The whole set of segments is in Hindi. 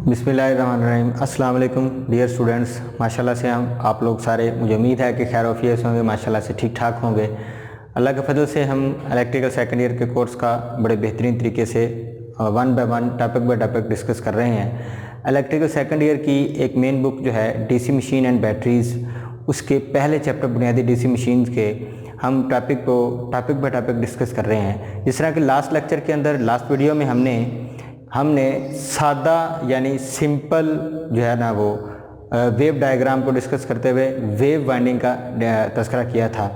बिस्मिल्लाहिर्रहमानिर्रहीम। अस्सलाम वालेकुम डियर स्टूडेंट्स। माशाल्लाह से आप लोग सारे, मुझे उम्मीद है कि खैर ऑफियस होंगे, माशाल्लाह से ठीक ठाक होंगे। अल्लाह के फजल से हम इलेक्ट्रिकल सेकंड ईयर के कोर्स का बड़े बेहतरीन तरीके से one by one topic by topic discuss कर रहे हैं। इलेक्ट्रिकल सेकंड ईयर की एक मेन बुक जो है डीसी मशीन एंड बैटरीज़, उसके पहले चैप्टर बुनियादी डीसी मशीन के हम टॉपिक बाय टॉपिक डिस्कस कर रहे हैं। जिस तरह कि लास्ट लेक्चर के अंदर, लास्ट वीडियो में हमने सादा यानी सिंपल जो है ना वो वेव डायग्राम को डिस्कस करते हुए वेव वाइंडिंग का तज़किरा किया था।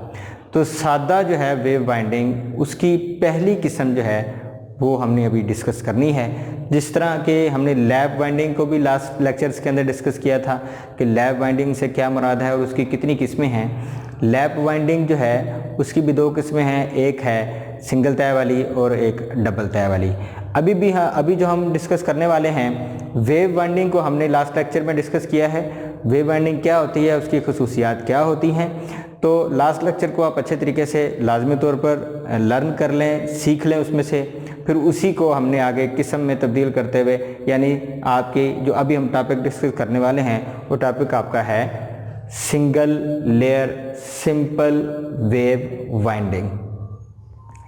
तो सादा जो है वेव वाइंडिंग, उसकी पहली किस्म जो है वो हमने अभी डिस्कस करनी है। जिस तरह के हमने लैप वाइंडिंग को भी लास्ट लेक्चर्स के अंदर डिस्कस किया था कि लैप वाइंडिंग से क्या मुराद है और उसकी कितनी किस्में हैं। लैप वाइंडिंग जो है उसकी भी दो किस्में हैं, एक है सिंगल तय वाली और एक डबल तय वाली। अभी जो हम डिस्कस करने वाले हैं वेव वाइंडिंग को हमने लास्ट लेक्चर में डिस्कस किया है। वेव वाइंडिंग क्या होती है, उसकी खसूसियात क्या होती हैं। तो लास्ट लेक्चर को आप अच्छे तरीके से लाजमी तौर पर लर्न कर लें, सीख लें उसमें से, फिर उसी को हमने आगे किस्म में तब्दील करते हुए, यानी आपकी जो अभी हम टॉपिक डिस्कस करने वाले हैं वो टॉपिक आपका है single layer simple wave winding,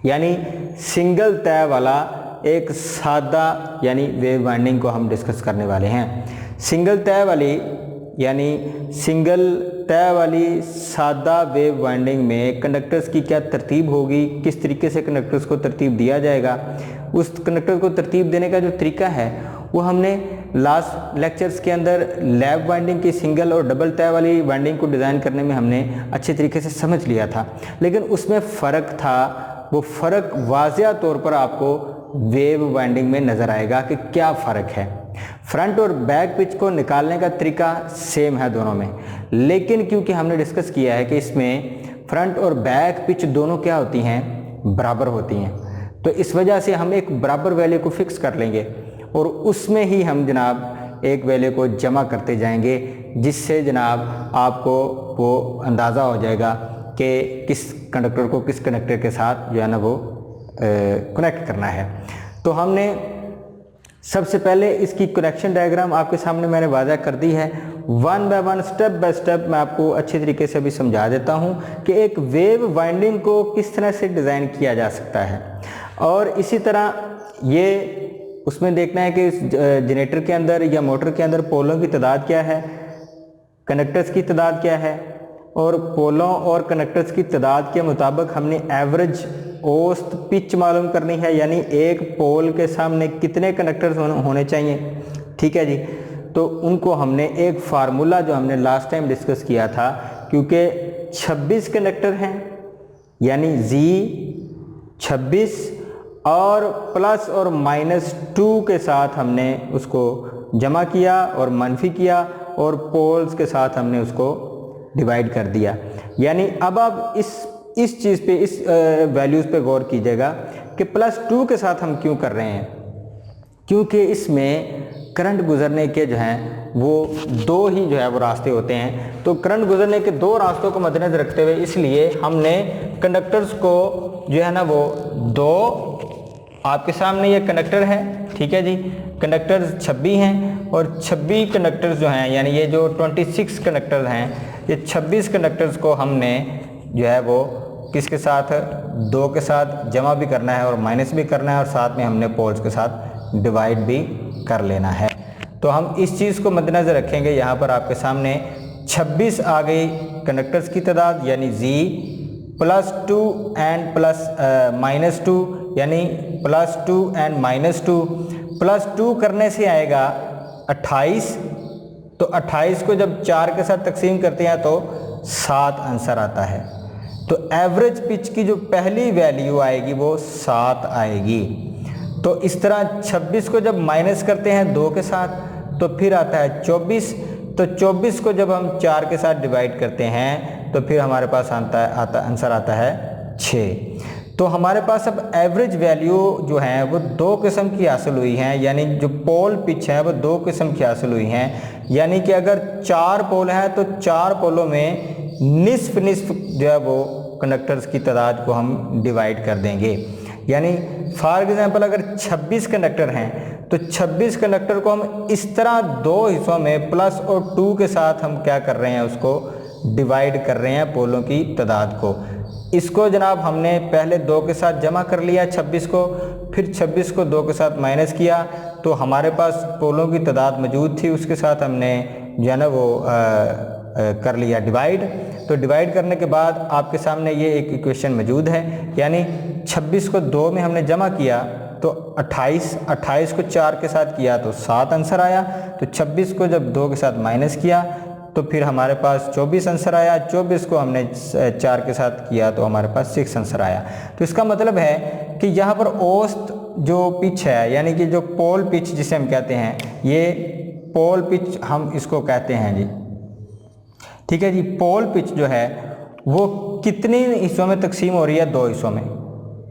यानी सिंगल तय वाला एक सादा यानी वेव वाइंडिंग को हम डिस्कस करने वाले हैं। सिंगल तय वाली सादा वेव वाइंडिंग में कंडक्टर्स की क्या तरतीब होगी, किस तरीके से कंडक्टर्स को तरतीब दिया जाएगा, उस कंडक्टर को तरतीब देने का जो तरीका है वो हमने लास्ट लेक्चर्स के अंदर लैप वाइंडिंग की सिंगल और डबल तय वाली वाइंडिंग को डिज़ाइन करने में हमने अच्छे तरीके से समझ लिया था। लेकिन उसमें फ़र्क था, वो फ़र्क वाज़िया तौर पर आपको वेव वाइंडिंग में नज़र आएगा कि क्या फ़र्क है। फ्रंट और बैक पिच को निकालने का तरीका सेम है दोनों में, लेकिन क्योंकि हमने डिस्कस किया है कि इसमें फ्रंट और बैक पिच दोनों क्या होती हैं, बराबर होती हैं, तो इस वजह से हम एक बराबर वैल्यू को फिक्स कर लेंगे और उसमें ही हम जनाब एक वैल्यू को जमा करते जाएंगे, जिससे जनाब आपको वो अंदाज़ा हो जाएगा कि किस कंडक्टर को किस कंडक्टर के साथ जो है ना वो कनेक्ट करना है। तो हमने सबसे पहले इसकी कनेक्शन डायग्राम आपके सामने मैंने वाज़ा कर दी है। One by one, step by step मैं आपको अच्छे तरीके से भी समझा देता हूं कि एक वेव वाइंडिंग को किस तरह से डिज़ाइन किया जा सकता है। और इसी तरह ये उसमें देखना है कि जनरेटर के अंदर या मोटर के अंदर पोलों की तादाद क्या है, कंडक्टर्स की तादाद क्या है, और पोलों और कंडक्टर्स की तादाद के मुताबिक हमने एवरेज औसत पिच मालूम करनी है, यानी एक पोल के सामने कितने कंडक्टर्स होने चाहिए। ठीक है जी। तो उनको हमने एक फार्मूला जो हमने लास्ट टाइम डिस्कस किया था, क्योंकि 26 कंडक्टर हैं यानी Z26 और प्लस और -2 के साथ हमने उसको जमा किया और मनफी किया और पोल्स के साथ हमने उसको डिवाइड कर दिया। यानी अब आप इस चीज़ पे, इस वैल्यूज़ पे गौर कीजिएगा कि +2 के साथ हम क्यों कर रहे हैं, क्योंकि इसमें करंट गुजरने के जो हैं वो दो ही जो है वो रास्ते होते हैं। तो करंट गुजरने के दो रास्तों को मद्देनजर रखते हुए इसलिए हमने कंडक्टर्स को जो है ना वो दो, आपके सामने ये कंडक्टर है, ठीक है जी, कंडक्टर्स 26 हैं और 26 कंडक्टर्स जो हैं, यानी ये जो 26 कंडक्टर्स हैं, ये 26 कंडक्टर्स को हमने जो है वो किसके साथ, 2 के साथ जमा भी करना है और माइनस भी करना है और साथ में हमने पोल्स के साथ डिवाइड भी कर लेना है। तो हम इस चीज़ को मद्देनजर रखेंगे। यहाँ पर आपके सामने 26 आ गई कंडक्टर्स की तादाद, यानी Z+2 एंड -2, यानी +2 एंड -2। +2 करने से आएगा 28, तो 28 को जब 4 के साथ तकसीम करते हैं तो 7 आंसर आता है। तो एवरेज पिच की जो पहली वैल्यू आएगी वो 7 आएगी। तो इस तरह 26 को जब माइनस करते हैं 2 के साथ तो फिर आता है 24। तो 24 को जब हम 4 के साथ डिवाइड करते हैं तो फिर हमारे पास आंसर आता है 6। तो हमारे पास अब एवरेज वैल्यू जो है वो दो किस्म की हासिल हुई हैं, यानी जो पोल पिच है वो दो किस्म की हासिल हुई हैं। यानी कि अगर 4 पोल है तो 4 पोलों में निस्फ जो है वो कंडक्टर्स की तादाद को हम डिवाइड कर देंगे। यानी फॉर एग्जांपल अगर 26 कंडक्टर हैं तो 26 कंडक्टर को हम इस तरह दो हिस्सों में प्लस और 2 के साथ हम क्या कर रहे हैं, उसको डिवाइड कर रहे हैं पोलों की तादाद को। इसको जनाब हमने पहले 2 के साथ जमा कर लिया 26 को, फिर 26 को 2 के साथ माइनस किया तो हमारे पास पोलों की तादाद मौजूद थी, उसके साथ हमने जो है ना वो कर लिया डिवाइड। तो डिवाइड करने के बाद आपके सामने ये एक इक्वेशन मौजूद है, यानी 26 को 2 में हमने जमा किया तो 28 को 4 के साथ किया तो 7 आंसर आया। तो 26 को जब 2 के साथ माइनस किया तो फिर हमारे पास 24 आंसर आया। 24 को हमने 4 के साथ किया तो हमारे पास 6 आंसर आया। तो इसका मतलब है कि यहाँ पर औसत जो पिच है, यानी कि जो पोल पिच जिसे हम कहते हैं, ये पोल पिच हम इसको कहते हैं जी, ठीक है जी। पोल पिच जो है वो कितने हिस्सों में तकसीम हो रही है, 2 हिस्सों में,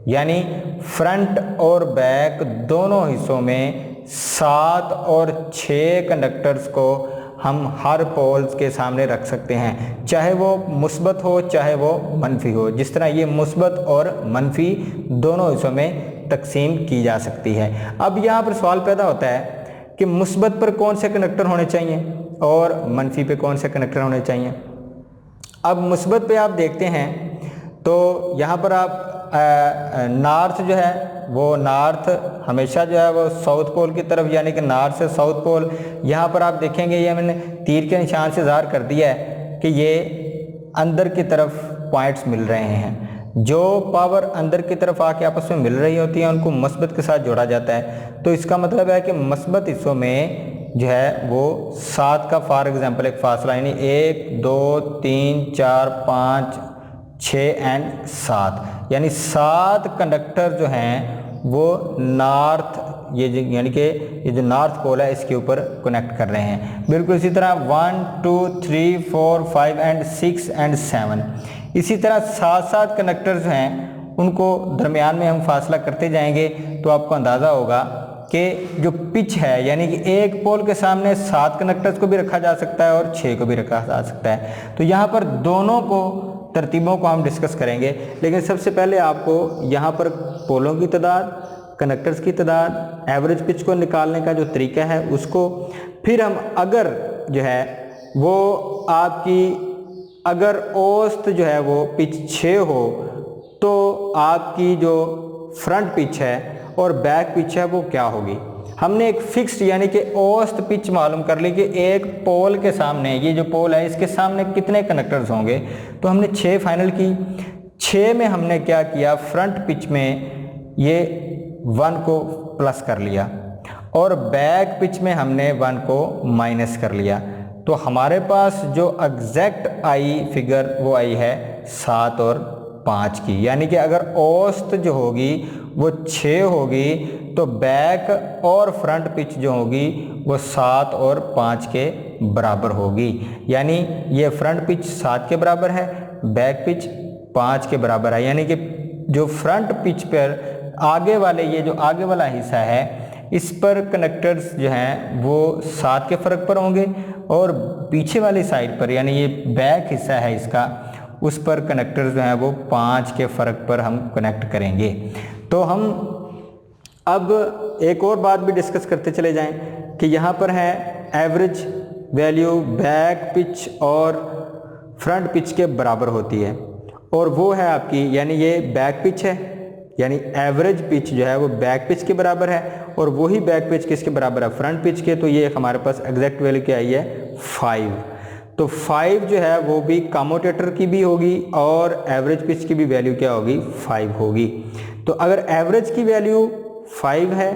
यानी फ्रंट और बैक दोनों हिस्सों में 7 और 6 कंडक्टर्स को हम हर पोल्स के सामने रख सकते हैं, चाहे वो मुस्बत हो चाहे वो मनफी हो। जिस तरह ये मुस्बत और मनफी दोनों हिस्सों में तकसीम की जा सकती है। अब यहाँ पर सवाल पैदा होता है कि मुस्बत पर कौन से कंडक्टर होने चाहिए और मनफी पे कौन से कंडक्टर होने चाहिए। अब मुस्बत पे आप देखते हैं तो यहाँ पर आप नॉर्थ जो है वो नॉर्थ हमेशा जो है वो साउथ पोल की तरफ, यानी कि नॉर्थ से साउथ पोल। यहाँ पर आप देखेंगे ये मैंने तीर के निशान से ज़ाहिर कर दिया है कि ये अंदर की तरफ पॉइंट्स मिल रहे हैं। जो पावर अंदर की तरफ आके आपस में मिल रही होती है उनको मस्बत के साथ जोड़ा जाता है। तो इसका मतलब है कि मस्बत हिस्सों में जो है वो 7 का फॉर एग्जांपल एक फासला, यानी 1 2 3 4 5 6 एंड 7, यानी 7 कंडक्टर जो हैं वो नॉर्थ यानी कि ये जो नॉर्थ पोल है इसके ऊपर कनेक्ट कर रहे हैं। बिल्कुल इसी तरह 1 2 3 4 5 एंड 6 एंड 7, इसी तरह 7 कंडक्टर्स हैं उनको दरमियान में हम फासला करते जाएंगे तो आपको अंदाज़ा होगा कि जो पिच है, यानी कि एक पोल के सामने 7 कंडक्टर्स को भी रखा जा सकता है और 6 को भी रखा जा सकता है। तो यहाँ पर दोनों को तरतीबों को हम डिस्कस करेंगे, लेकिन सबसे पहले आपको यहाँ पर पोलों की तादाद, कंडक्टर्स की तादाद, एवरेज पिच को निकालने का जो तरीका है उसको, फिर हम अगर जो है वो आपकी अगर औसत जो है वो पिच 6 हो तो आपकी जो फ्रंट पिच है और बैक पिच है वो क्या होगी। हमने एक फिक्स्ड यानी कि औसत पिच मालूम कर ली कि एक पोल के सामने, ये जो पोल है इसके सामने कितने कंडक्टर्स होंगे, तो हमने 6 फाइनल की। 6 में हमने क्या किया, फ्रंट पिच में ये 1 को प्लस कर लिया और बैक पिच में हमने 1 को माइनस कर लिया। तो हमारे पास जो एग्जैक्ट आई फिगर वो आई है 7 और 5 की, यानी कि अगर औसत जो होगी वो 6 होगी तो बैक और फ्रंट पिच जो होगी वो 7 और 5 के बराबर होगी। यानी ये फ्रंट पिच 7 के बराबर है, बैक पिच 5 के बराबर है। यानी कि जो फ्रंट पिच पर आगे वाले, ये जो आगे वाला हिस्सा है इस पर कंडक्टर्स जो हैं वो 7 के फ़र्क पर होंगे और पीछे वाली साइड पर, यानी ये बैक हिस्सा है इसका, उस पर कंडक्टर्स जो हैं वो 5 के फ़र्क पर हम कनेक्ट करेंगे। तो हम अब एक और बात भी डिस्कस करते चले जाएं कि यहाँ पर है एवरेज वैल्यू बैक पिच और फ्रंट पिच के बराबर होती है, और वो है आपकी, यानी ये बैक पिच है, यानी एवरेज पिच जो है वो बैक पिच के बराबर है और वही बैक पिच किसके बराबर है, फ्रंट पिच के। तो ये हमारे पास एग्जैक्ट वैल्यू क्या आई है 5। तो 5 जो है वो भी कम्यूटेटर की भी होगी और एवरेज पिच की भी वैल्यू क्या होगी 5 होगी। तो अगर एवरेज की वैल्यू 5 है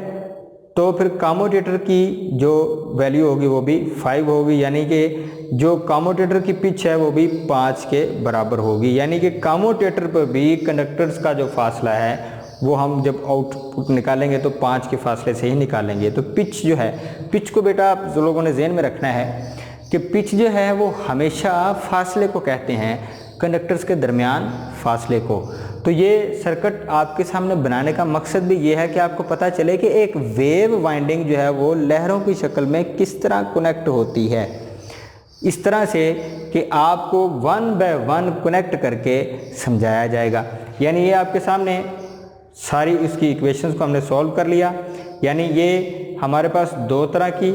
तो फिर कम्यूटेटर की जो वैल्यू होगी वो भी 5 होगी, यानी कि जो कम्यूटेटर की पिच है वो भी 5 के बराबर होगी। यानी कि कम्यूटेटर पर भी कंडक्टर्स का जो फासला है वो हम जब आउटपुट निकालेंगे तो 5 के फासले से ही निकालेंगे। तो पिच जो है, पिच को बेटा आप जो लोगों ने ज़हन में रखना है कि पिच जो है वो हमेशा फासले को कहते हैं, कंडक्टर्स के दरमियान फासले को। तो ये सर्किट आपके सामने बनाने का मकसद भी ये है कि आपको पता चले कि एक वेव वाइंडिंग जो है वो लहरों की शक्ल में किस तरह कनेक्ट होती है, इस तरह से कि आपको वन बाय वन कनेक्ट करके समझाया जाएगा। यानी ये आपके सामने सारी इसकी इक्वेशंस को हमने सॉल्व कर लिया। यानी ये हमारे पास दो तरह की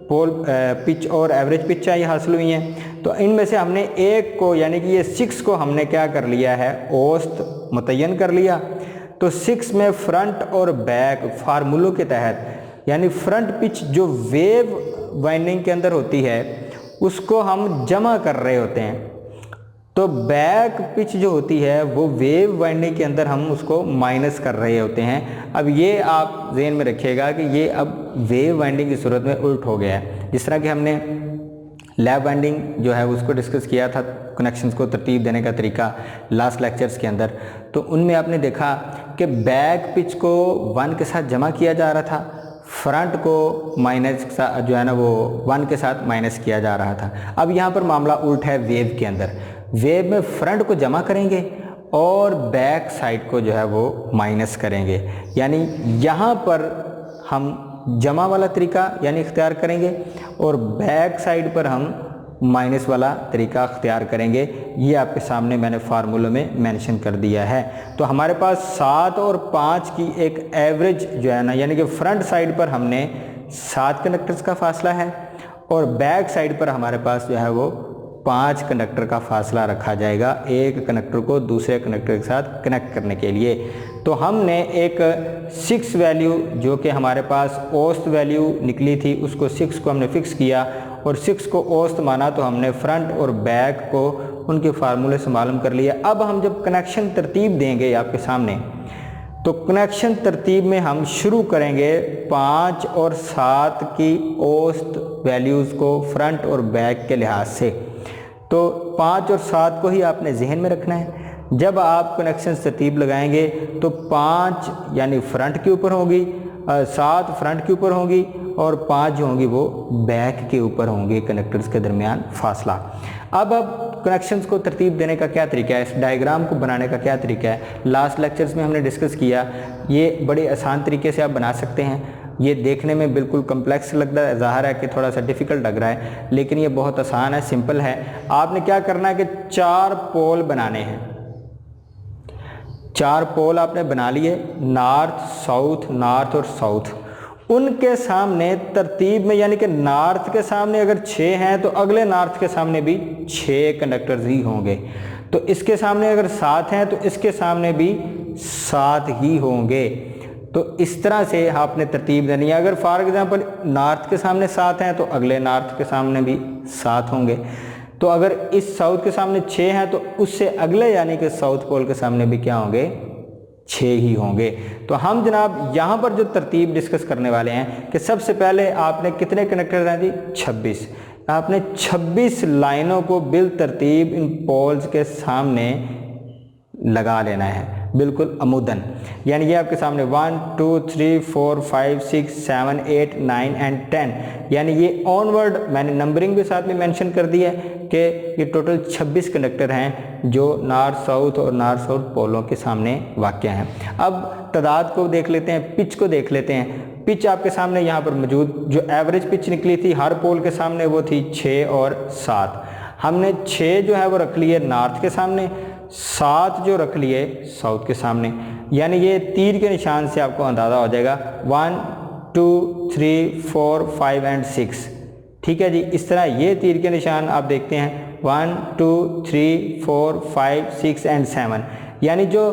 पोल पिच और एवरेज पिच ये हासिल हुई हैं। तो इनमें से हमने एक को यानी कि ये 6 को हमने क्या कर लिया है, औसत मुतय्यन कर लिया। तो 6 में फ्रंट और बैक फार्मूलों के तहत, यानी फ्रंट पिच जो वेव वाइंडिंग के अंदर होती है उसको हम जमा कर रहे होते हैं, तो बैक पिच जो होती है वो वेव वाइंडिंग के अंदर हम उसको माइनस कर रहे होते हैं। अब ये आप ज़हन में रखिएगा कि ये अब वेव वाइंडिंग की सूरत में उल्ट हो गया है। जिस तरह कि हमने लैब वाइंडिंग जो है उसको डिस्कस किया था, कनेक्शंस को तरतीब देने का तरीका लास्ट लेक्चर्स के अंदर, तो उनमें आपने देखा कि बैक पिच को 1 के साथ जमा किया जा रहा था, फ्रंट को माइनस जो है ना वो 1 के साथ माइनस किया जा रहा था। अब यहाँ पर मामला उल्ट है वेव के अंदर। वेव में फ्रंट को जमा करेंगे और बैक साइड को जो है वो माइनस करेंगे। यानी यहाँ पर हम जमा वाला तरीका यानी इख्तियार करेंगे और बैक साइड पर हम माइनस वाला तरीका इख्तियार करेंगे। ये आपके सामने मैंने फार्मूले में मेंशन कर दिया है। तो हमारे पास 7 और 5 की एक एवरेज जो है ना, यानी कि फ्रंट साइड पर हमने 7 कंडक्टर्स का फासला है और बैक साइड पर हमारे पास जो है वो 5 कंडक्टर का फासला रखा जाएगा एक कंडक्टर को दूसरे कंडक्टर के साथ कनेक्ट करने के लिए। तो हमने एक 6 वैल्यू जो कि हमारे पास औसत वैल्यू निकली थी उसको 6 को हमने फिक्स किया और 6 को औसत माना, तो हमने फ्रंट और बैक को उनके फार्मूले से मालूम कर लिया। अब हम जब कनेक्शन तरतीब देंगे आपके सामने, तो कनेक्शन तरतीब में हम शुरू करेंगे 5 और 7 की औसत वैल्यूज़ को फ्रंट और बैक के लिहाज से। तो 5 और 7 को ही आपने जहन में रखना है। जब आप कनेक्शन तरतीब लगाएंगे तो 5 यानी फ्रंट के ऊपर होगी, 7 फ्रंट के ऊपर होगी और 5 जो होंगी वो बैक के ऊपर होंगे, कनेक्टर्स के दरमियान फासला। अब कनेक्शंस को तरतीब देने का क्या तरीका है, इस डायग्राम को बनाने का क्या तरीका है, लास्ट लेक्चर्स में हमने डिस्कस किया। ये बड़े आसान तरीके से आप बना सकते हैं। ये देखने में बिल्कुल कम्प्लेक्स लग रहा है, ज़ाहिर है कि थोड़ा सा डिफ़िकल्ट लग रहा है, लेकिन ये बहुत आसान है, सिंपल है। आपने क्या करना है कि 4 पोल बनाने हैं। 4 पोल आपने बना लिए, नॉर्थ और साउथ। उनके सामने तरतीब में, यानी कि नॉर्थ के सामने अगर 6 हैं तो अगले नॉर्थ के सामने भी 6 कंडक्टर्स ही होंगे। तो इसके सामने अगर 7 हैं तो इसके सामने भी 7 ही होंगे। तो इस तरह से आपने तरतीब देनी है। अगर फॉर एग्जांपल नॉर्थ के सामने 7 हैं तो अगले नॉर्थ के सामने भी 7 होंगे। तो अगर इस साउथ के सामने 6 हैं तो उससे अगले यानी कि साउथ पोल के सामने भी क्या होंगे, 6 ही होंगे। तो हम जनाब यहाँ पर जो तरतीब डिस्कस करने वाले हैं कि सबसे पहले आपने कितने कनेक्टर हैं जी, 26। आपने 26 लाइनों को बिल तरतीब इन पोल्स के सामने लगा लेना है, बिल्कुल अमुदन। यानी ये आपके सामने 1 2 3 4 5 6 7 8 9 एंड 10, यानी ये ऑनवर्ड मैंने नंबरिंग भी साथ में मेंशन कर दी है कि ये टोटल 26 कंडक्टर हैं जो नॉर्थ साउथ और नॉर्थ साउथ पोलों के सामने वाक़या हैं। अब तादाद को देख लेते हैं, पिच को देख लेते हैं। पिच आपके सामने यहाँ पर मौजूद जो एवरेज पिच निकली थी हर पोल के सामने वो थी 6 और 7। हमने 6 जो है वो रख लिए नॉर्थ के सामने, 7 जो रख लिए साउथ के सामने। यानी ये तीर के निशान से आपको अंदाज़ा हो जाएगा 1 2 3 4 5 एंड 6। ठीक है जी, इस तरह ये तीर के निशान आप देखते हैं 1 2 3 4 5 6 एंड 7। यानी जो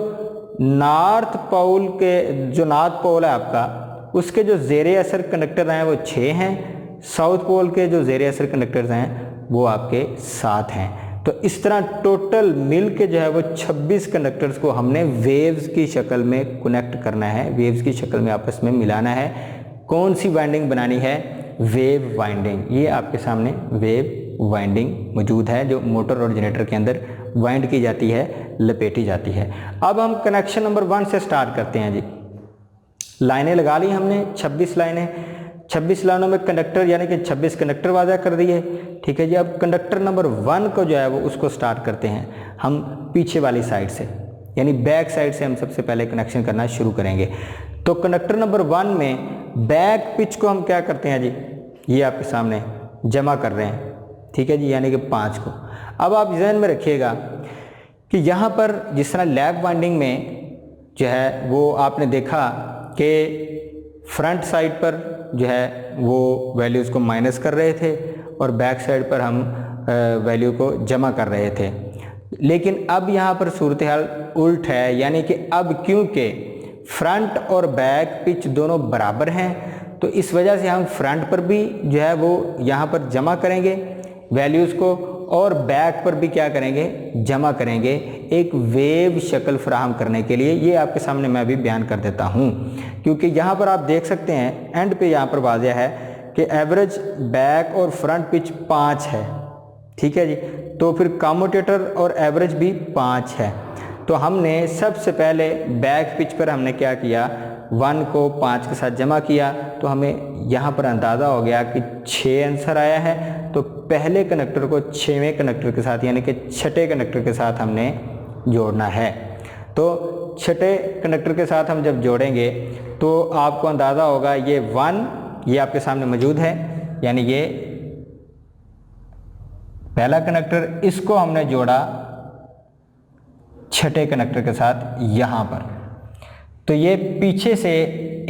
नॉर्थ पोल के जो नॉर्थ पोल है आपका, उसके जो ज़ेरे असर कंडक्टर हैं वो 6 हैं, साउथ पोल के जो ज़ेरे असर कंडक्टर्स हैं वो आपके 7 हैं। तो इस तरह टोटल मिल के जो है वो 26 कंडक्टर्स को हमने वेव्स की शक्ल में कनेक्ट करना है, वेव्स की शक्ल में आपस में मिलाना है। कौन सी वाइंडिंग बनानी है, वेव वाइंडिंग। ये आपके सामने वेव वाइंडिंग मौजूद है जो मोटर और जनरेटर के अंदर वाइंड की जाती है, लपेटी जाती है। अब हम कनेक्शन नंबर 1 से स्टार्ट करते हैं जी। लाइनें लगा ली हमने, 26 लाइनें, 26 लाइनों में कंडक्टर यानी कि 26 कंडक्टर वाज़ा कर दिए। ठीक है जी, अब कंडक्टर नंबर 1 को जो है वो उसको स्टार्ट करते हैं हम पीछे वाली साइड से। यानी बैक साइड से हम सबसे पहले कनेक्शन करना शुरू करेंगे। तो कंडक्टर नंबर 1 में बैक पिच को हम क्या करते हैं जी, ये आपके सामने जमा कर रहे हैं, ठीक है जी, यानी कि 5 को। अब आप ध्यान में रखिएगा कि यहाँ पर जिस तरह लैप वाइंडिंग में जो है वो आपने देखा कि फ्रंट साइड पर जो है वो वैल्यूज़ को माइनस कर रहे थे और बैक साइड पर हम वैल्यू को जमा कर रहे थे। लेकिन अब यहाँ पर सूरत हाल उल्ट है, यानी कि अब क्योंकि फ्रंट और बैक पिच दोनों बराबर हैं तो इस वजह से हम फ्रंट पर भी जो है वो यहाँ पर जमा करेंगे वैल्यूज़ को और बैक पर भी क्या करेंगे, जमा करेंगे, एक वेव शक्ल फराहम करने के लिए। ये आपके सामने मैं भी बयान कर देता हूँ, क्योंकि यहाँ पर आप देख सकते हैं एंड पे यहाँ पर वाज़ेह है कि एवरेज बैक और फ्रंट पिच 5 है, ठीक है जी। तो फिर कम्यूटेटर और एवरेज भी 5 है। तो हमने सबसे पहले बैक पिच पर हमने क्या किया, 1 को 5 के साथ जमा किया, तो हमें यहाँ पर अंदाज़ा हो गया कि 6 आंसर आया है। तो पहले कनेक्टर को 6वें कनेक्टर के साथ यानी कि छठे कनेक्टर के साथ हमने जोड़ना है। तो छठे कनेक्टर के साथ हम जब जोड़ेंगे तो आपको अंदाज़ा होगा ये 1 ये आपके सामने मौजूद है, यानी ये पहला कनेक्टर, इसको हमने जोड़ा छठे कनेक्टर के साथ यहाँ पर, तो ये पीछे से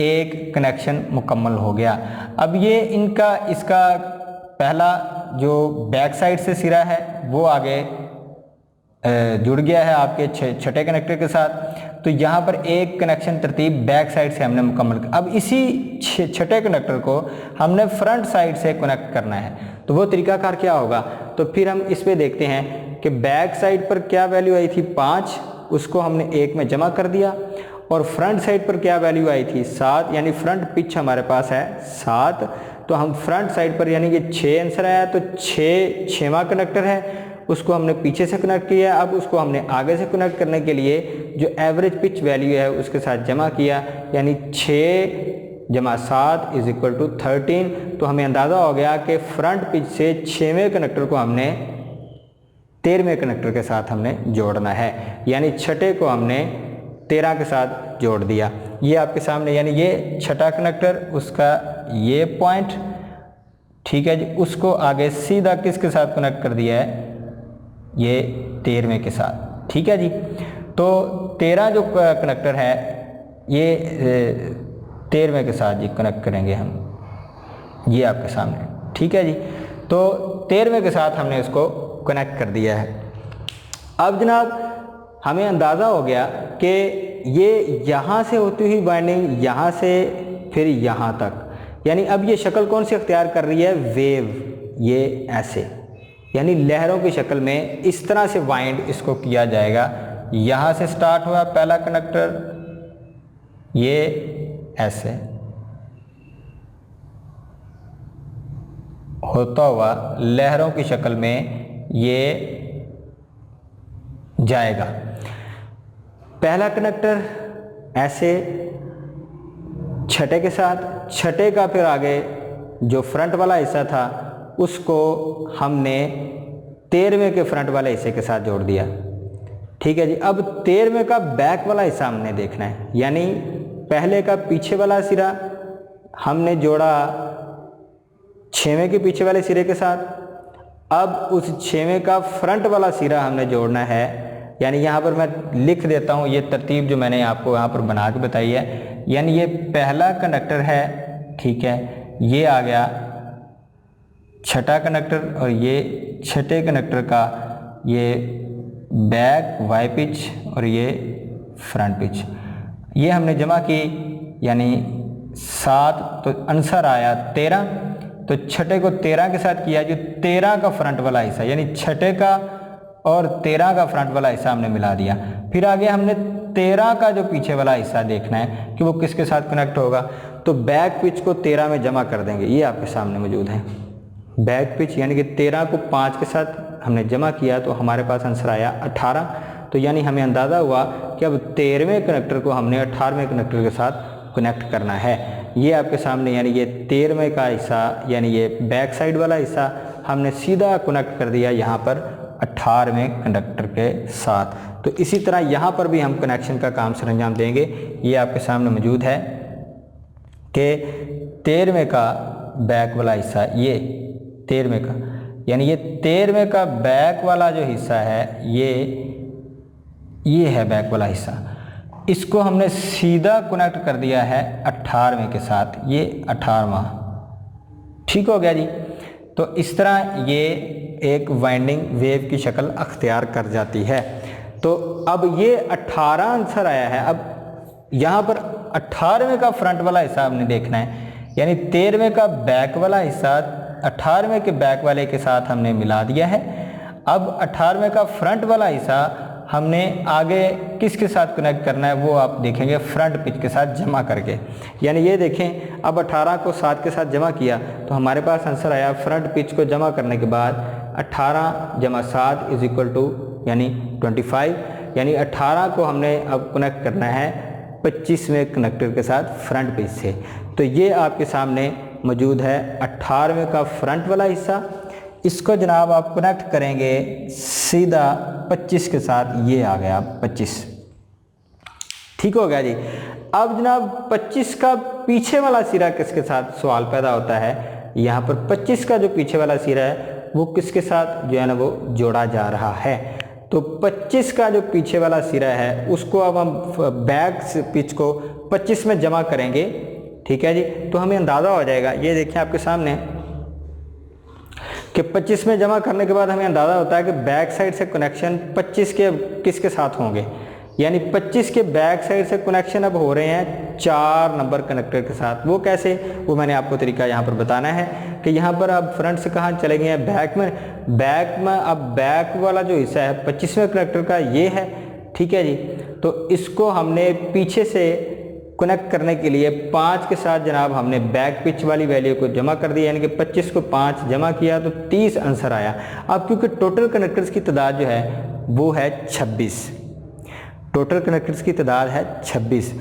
एक कनेक्शन मुकम्मल हो गया। अब ये इसका पहला जो बैक साइड से सिरा है वो आगे जुड़ गया है आपके छठे कनेक्टर के साथ। तो यहाँ पर एक कनेक्शन तरतीब बैक साइड से हमने मुकम्मल किया। अब इसी छठे कनेक्टर को हमने फ्रंट साइड से कनेक्ट करना है, तो वो तरीकाकार क्या होगा, तो फिर हम इस पे देखते हैं कि बैक साइड पर क्या वैल्यू आई थी 5, उसको हमने 1 में जमा कर दिया, और फ्रंट साइड पर क्या वैल्यू आई थी 7, यानी फ्रंट पिच हमारे पास है 7। तो हम फ्रंट साइड पर यानी कि 6 आंसर आया, तो 6वां कनेक्टर है उसको हमने पीछे से कनेक्ट किया। अब उसको हमने आगे से कनेक्ट करने के लिए जो एवरेज पिच वैल्यू है उसके साथ जमा किया, यानी 6 + 7 = 13। तो हमें अंदाज़ा हो गया कि फ्रंट पिच से 6वें कनेक्टर को हमने 13वें कनेक्टर के साथ हमने जोड़ना है, यानी छठे को हमने 13 के साथ जोड़ दिया। ये आपके सामने, यानी ये छठा कनेक्टर, उसका ये पॉइंट, ठीक है जी, उसको आगे सीधा किसके साथ कनेक्ट कर दिया है, ये 13वें के साथ, ठीक है जी। तो 13 जो कनेक्टर है ये 13वें के साथ जी कनेक्ट करेंगे हम, ये आपके सामने, ठीक है जी। तो 13वें के साथ हमने इसको कनेक्ट कर दिया है। अब जनाब हमें अंदाज़ा हो गया कि ये यहाँ से होती हुई वाइंडिंग यहाँ से फिर यहाँ तक, यानी अब ये शक्ल कौन सी अख्तियार कर रही है, वेव, ये ऐसे, यानी लहरों की शक्ल में इस तरह से वाइंड इसको किया जाएगा। यहाँ से स्टार्ट हुआ पहला कनेक्टर, ये ऐसे होता हुआ लहरों की शक्ल में ये जाएगा। पहला कनेक्टर ऐसे छठे के साथ, छठे का फिर आगे जो फ्रंट वाला हिस्सा था उसको हमने 13वें के फ्रंट वाले हिस्से के साथ जोड़ दिया, ठीक है जी। अब 13वें का बैक वाला हिस्सा हमने देखना है, यानी पहले का पीछे वाला सिरा हमने जोड़ा 6वें के पीछे वाले सिरे के साथ। अब उस 6वें का फ्रंट वाला सिरा हमने जोड़ना है, यानी यहाँ पर मैं लिख देता हूँ ये तरतीब जो मैंने आपको यहाँ पर बना के बताई है। यानी ये पहला कनेक्टर है, ठीक है, ये आ गया छठा कनेक्टर, और ये छठे कनेक्टर का ये बैक वाई पिच और ये फ्रंट पिच, ये हमने जमा की, यानी 7, तो आंसर आया 13। तो छठे को 13 के साथ किया, जो 13 का फ्रंट वाला हिस्सा, यानी छठे का और 13 का फ्रंट वाला हिस्सा हमने मिला दिया। फिर आगे हमने 13 का जो पीछे वाला हिस्सा देखना है कि वो किसके साथ कनेक्ट होगा, तो बैक पिच को 13 में जमा कर देंगे, ये आपके सामने मौजूद है बैक पिच, यानी कि 13 को 5 के साथ हमने जमा किया तो हमारे पास आंसर आया 18। तो यानी हमें अंदाज़ा हुआ कि अब 13वें कनेक्टर को हमने 18वें कनेक्टर के साथ कनेक्ट करना है। ये आपके सामने, यानी ये 13वें का हिस्सा, यानी ये बैक साइड वाला हिस्सा हमने सीधा कनेक्ट कर दिया यहाँ पर 18वें कंडक्टर के साथ। तो इसी तरह यहाँ पर भी हम कनेक्शन का काम सरंजाम देंगे। ये आपके सामने मौजूद है कि 13वें का बैक वाला हिस्सा, ये 13वें का, यानी ये 13वें का बैक वाला जो हिस्सा है ये है बैक वाला हिस्सा, इसको हमने सीधा कनेक्ट कर दिया है 18वें के साथ, ये 18वां। ठीक हो गया जी। तो इस तरह ये एक वाइंडिंग वेव की शक्ल अख्तियार कर जाती है। तो अब ये 18 आंसर आया है। अब यहाँ पर 18वें का फ्रंट वाला हिस्सा आपने देखना है, यानी 13वें का बैक वाला हिस्सा 18वें के बैक वाले के साथ हमने मिला दिया है। अब 18वें का फ्रंट वाला हिस्सा हमने आगे किसके साथ कनेक्ट करना है वो आप देखेंगे, फ्रंट पिच के साथ जमा करके। यानी ये देखें, अब 18 को 7 के साथ जमा किया तो हमारे पास आंसर आया, फ्रंट पिच को जमा करने के बाद 18 जमा 7 इज इक्वल टू यानी 25, यानी 18 को हमने अब कनेक्ट करना है 25वें कनेक्टर के साथ फ्रंट पिच से। तो ये आपके सामने मौजूद है 18वें का फ्रंट वाला हिस्सा। इसको जनाब आप कनेक्ट करेंगे सीधा 25 के साथ, ये आ गया 25। ठीक हो गया जी। अब जनाब 25 का पीछे वाला सिरा किसके साथ, सवाल पैदा होता है। यहाँ पर 25 का जो पीछे वाला सिरा है वो किसके साथ जो है ना वो जोड़ा जा रहा है। तो 25 का जो पीछे वाला सिरा है उसको अब हम बैक पिच को 25 में जमा करेंगे। ठीक है जी। तो हमें अंदाज़ा हो जाएगा, ये देखिए आपके सामने कि 25 में जमा करने के बाद हमें अंदाज़ा होता है कि बैक साइड से कनेक्शन 25 के किसके साथ होंगे, यानी 25 के बैक साइड से कनेक्शन अब हो रहे हैं 4 नंबर कनेक्टर के साथ। वो कैसे, वो मैंने आपको तरीका यहाँ पर बताना है कि यहाँ पर अब फ्रंट से कहाँ चले गए हैं, बैक में अब बैक वाला जो हिस्सा है 25वें कनेक्टर का ये है। ठीक है जी। तो इसको हमने पीछे से कनेक्ट करने के लिए 5 के साथ जनाब हमने बैक पिच वाली वैल्यू को जमा कर दिया, यानी कि 25 को 5 जमा किया तो 30 आंसर आया। अब क्योंकि टोटल कनेक्टर्स की तादाद जो है वो है 26, टोटल कनेक्टर्स की तादाद है 26,